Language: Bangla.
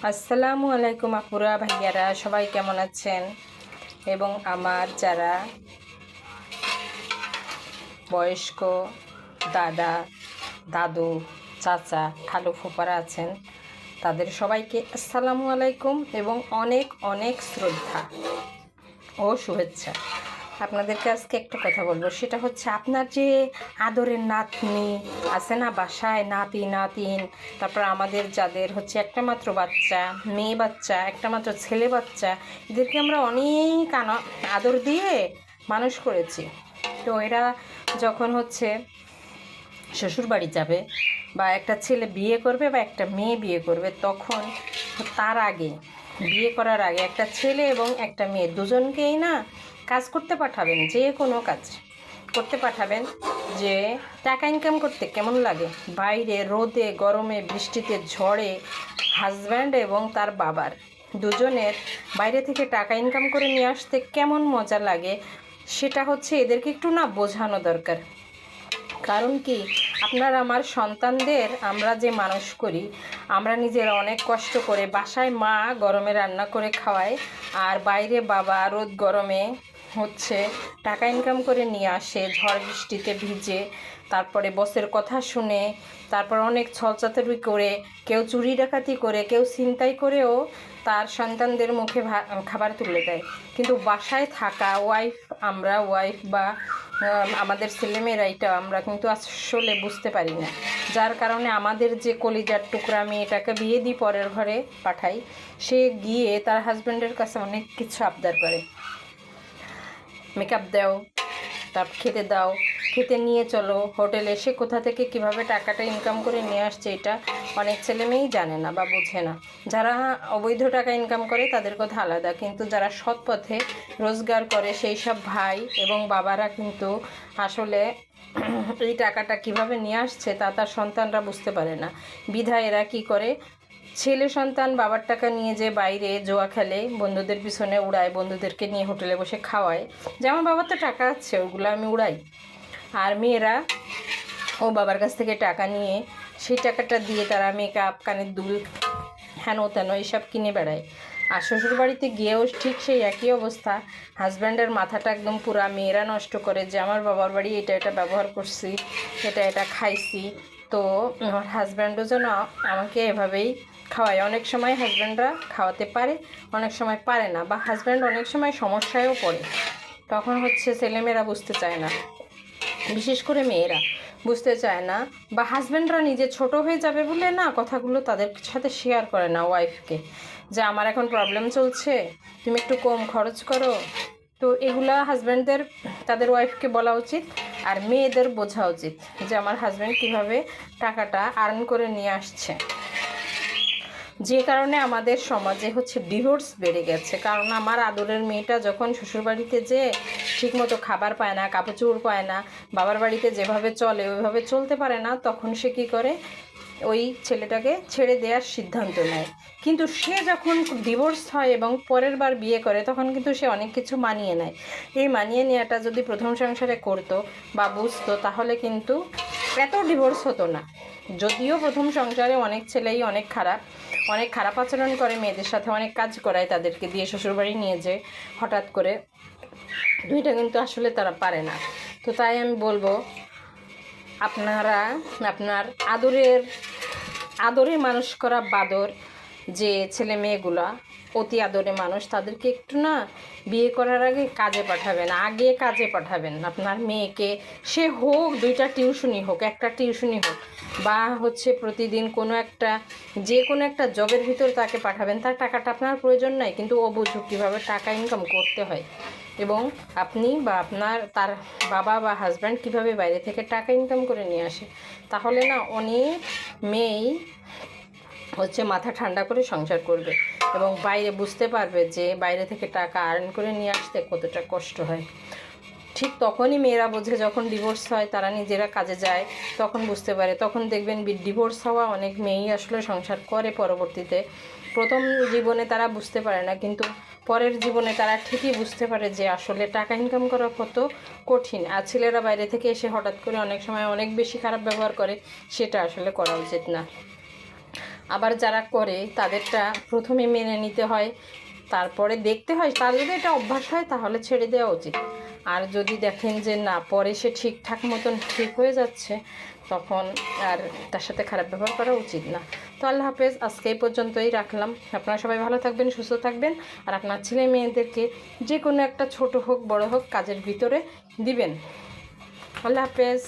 আসসালামু আলাইকুম আপুরা ভাইয়ারা, সবাই কেমন আছেন? এবং আমার যারা বয়স্ক দাদা, দাদু, চাচা, খালু ফুপারা আছেন, তাদের সবাইকে আসসালামু আলাইকুম এবং অনেক অনেক শ্রদ্ধা ও শুভেচ্ছা। আপনাদেরকে আজকে একটা কথা বলবো, সেটা হচ্ছে আপনার যে আদরের নাতনি আছে না বাসায়, নাতি নাতিন, তারপর আমাদের যাদের হচ্ছে একটা মাত্র বাচ্চা, মেয়ে বাচ্চা, একটা মাত্র ছেলে বাচ্চা, এদেরকে আমরা অনেক আদর দিয়ে মানুষ করেছি। তো এরা যখন হচ্ছে শ্বশুর বাড়ি যাবে বা একটা ছেলে বিয়ে করবে বা একটা মেয়ে বিয়ে করবে, তখন তার আগে, বিয়ে করার আগে একটা ছেলে এবং একটা মেয়ে দুজনকেই না কাজ করতে পাঠাবেন, যে কোনো কাজ করতে পাঠাবেন। যে টাকা ইনকাম করতে কেমন লাগে, বাইরে রোদে গরমে বৃষ্টিতে ঝড়ে হাজব্যান্ড এবং তার বাবার দুজনের বাইরে থেকে টাকা ইনকাম করে নিয়ে আসতে কেমন মজা লাগে, সেটা হচ্ছে এদেরকে একটু না বোঝানো দরকার। কারণ কি, আপনার আমার সন্তানদের আমরা যে মানুষ করি, আমরা নিজেরা অনেক কষ্ট করে, বাসায় মা গরমে রান্না করে খাওয়ায়, আর বাইরে বাবা রোদ গরমে হচ্ছে টাকা ইনকাম করে নিয়ে আসে, ঝড় বৃষ্টিতে ভিজে, তারপরে বসের কথা শুনে, তারপর অনেক ছলচাতুরি করে, কেউ চুরি ডাকাতি করে, কেউ ছিনতাই করেও তার সন্তানদের মুখে খাবার তুলে দেয়। কিন্তু বাসায় থাকা ওয়াইফ, আমরা ওয়াইফ বা আমাদের ছেলেমেয়েরা, এটা আমরা কিন্তু আসলে বুঝতে পারি না। যার কারণে আমাদের যে কলিজার টুকরা মেয়েটাকে বিয়ে দিয়ে পরের ঘরে পাঠাই, সে গিয়ে তার হাজব্যান্ডের কাছে অনেক কিছু আবদার করে, মেকআপ দাও, তার খেতে দাও, খেতে নিয়ে চলো হোটেলে। সে কোথা থেকে কিভাবে টাকাটা ইনকাম করে নিয়ে আসছে, এটা অনেক ছেলেমেয়েই জানে না বা বোঝে না। যারা অবৈধ টাকা ইনকাম করে তাদের কথা আলাদা, কিন্তু যারা সৎ পথে রোজগার করে সেই সব ভাই এবং বাবারা কিন্তু আসলে এই টাকাটা কিভাবে নিয়ে আসছে তা তার সন্তানরা বুঝতে পারে না। বিধায় এরা কী করে, ছেলে সন্তান বাবার টাকা নিয়ে যে বাইরে জোয়া খেলে, বন্ধুদের পিছনে উড়ায়, বন্ধুদেরকে নিয়ে হোটেলে বসে খাওয়ায়, যে আমার বাবার তো টাকা আছে, ওগুলো আমি উড়াই। আর মেয়েরা ও বাবার কাছ থেকে টাকা নিয়ে সেই টাকাটা দিয়ে তারা মেকআপ, কানের দুল, হেন তেন এইসব কিনে বেড়ায়। আর শ্বশুরবাড়িতে গিয়েও ঠিক সেই একই অবস্থা। হাজব্যান্ডের মাথাটা একদম পুরা মেয়েরা নষ্ট করে, যে আমার বাবার বাড়ি এটা এটা ব্যবহার করছি, এটা এটা খাইছি, তো আমার হাজব্যান্ডও যেন আমাকে এভাবেই খাওয়ায়। অনেক সময় হাজব্যান্ডরা খাওয়াতে পারে, অনেক সময় পারে না, বা হাজব্যান্ড অনেক সময় সমস্যায়ও পড়ে। তখন হচ্ছে ছেলেমেয়েরা বুঝতে চায় না, বিশেষ করে মেয়েরা বুঝতে চায় না, বা হাজব্যান্ডরা নিজে ছোট হয়ে যাবে বলে না কথাগুলো তাদের সাথে শেয়ার করে না ওয়াইফকে, যে আমার এখন প্রবলেম চলছে, তুমি একটু কম খরচ করো। তো এগুলা হাজব্যান্ডদের তাদের ওয়াইফকে বলা উচিত, আর মেয়েদের বোঝা উচিত যে আমার হাজব্যান্ড কীভাবে টাকাটা আর্ন করে নিয়ে আসছে। যে কারণে আমাদের সমাজে হচ্ছে ডিভোর্স বেড়ে গেছে। কারণ আমার আদরের মেয়েটা যখন শ্বশুরবাড়িতে যেয়ে ঠিকমতো খাবার পায় না, কাপড় পায় না, বাবার বাড়িতে যেভাবে চলে ওইভাবে চলতে পারে না, তখন সে কী করে, ওই ছেলেটাকে ছেড়ে দেওয়ার সিদ্ধান্ত নেয়। কিন্তু সে যখন ডিভোর্স হয় এবং পরের বার বিয়ে করে, তখন কিন্তু সে অনেক কিছু মানিয়ে নেয়। এই মানিয়ে নেওয়াটা যদি প্রথম সংসারে করতো বা বুঝতো, তাহলে কিন্তু এত ডিভোর্স হতো না। যদিও প্রথম সংসারে অনেক ছেলেই অনেক খারাপ আচরণ করে, মেয়েদের সাথে অনেক কাজ করায়, তাদেরকে দিয়ে শ্বশুরবাড়ি নিয়ে যে হঠাৎ করে, দুইটা কিন্তু আসলে তারা পারে না। তো তাই আমি বলবো, আপনারা আপনার আদরে মানুষ করা বাদর যে ছেলে মেয়েগুলা অতি আদরে মানুষ, তাদেরকে একটু না বিয়ে করার আগে কাজে পাঠাবেন, আগে কাজে পাঠাবেন আপনার মেয়েকে। সে হোক দুইটা টিউশনি হোক, একটা টিউশনি হোক, বা হচ্ছে প্রতিদিন যে কোনো একটা জবের ভিতর তাকে পাঠাবেন। তার টাকাটা আপনার প্রয়োজন নাই, কিন্তু ও বুঝুক কীভাবে টাকা ইনকাম করতে হয়, এবং আপনি বা তার বাবা বা হাজব্যান্ড কীভাবে বাইরে থেকে টাকা ইনকাম করে নিয়ে আসে। তাহলে না অনেক মেয়েই হচ্ছে মাথা ঠান্ডা করে সংসার করবে এবং বাইরে বুঝতে পারবে যে বাইরে থেকে টাকা আর্ন করে নিয়ে আসতে কতটা কষ্ট হয়। ঠিক তখনই মেয়েরা বোঝে যখন ডিভোর্স হয়, তারা নিজেরা কাজে যায়, তখন বুঝতে পারে। তখন দেখবেন ডিভোর্স হওয়া অনেক মেয়েই আসলে সংসার করে পরবর্তীতে। প্রথম জীবনে তারা বুঝতে পারে না, কিন্তু পরের জীবনে তারা ঠিকই বুঝতে পারে যে আসলে টাকা ইনকাম করা কত কঠিন। আর ছেলেরা বাইরে থেকে এসে হঠাৎ করে অনেক সময় অনেক বেশি খারাপ ব্যবহার করে, সেটা আসলে করা উচিত না। আবার যারা করে তাদেরটা প্রথমে মেনে নিতে হয়, তারপরে দেখতে হয়। তার যদি এটা অভ্যাস হয় তাহলে ছেড়ে দেওয়া উচিত। আর যদি দেখেন যে না, পরে সে ঠিকঠাক মতন ঠিক হয়ে যাচ্ছে, তখন আর তার সাথে খারাপ ব্যবহার করা উচিত না। তো আল্লাহ হাফেজ, আজকে এই পর্যন্তই রাখলাম। আপনারা সবাই ভালো থাকবেন, সুস্থ থাকবেন। আর আপনার ছেলে মেয়েদেরকে যে কোনো একটা ছোট হোক বড় হোক কাজের ভিতরে দিবেন। আল্লাহ হাফেজ।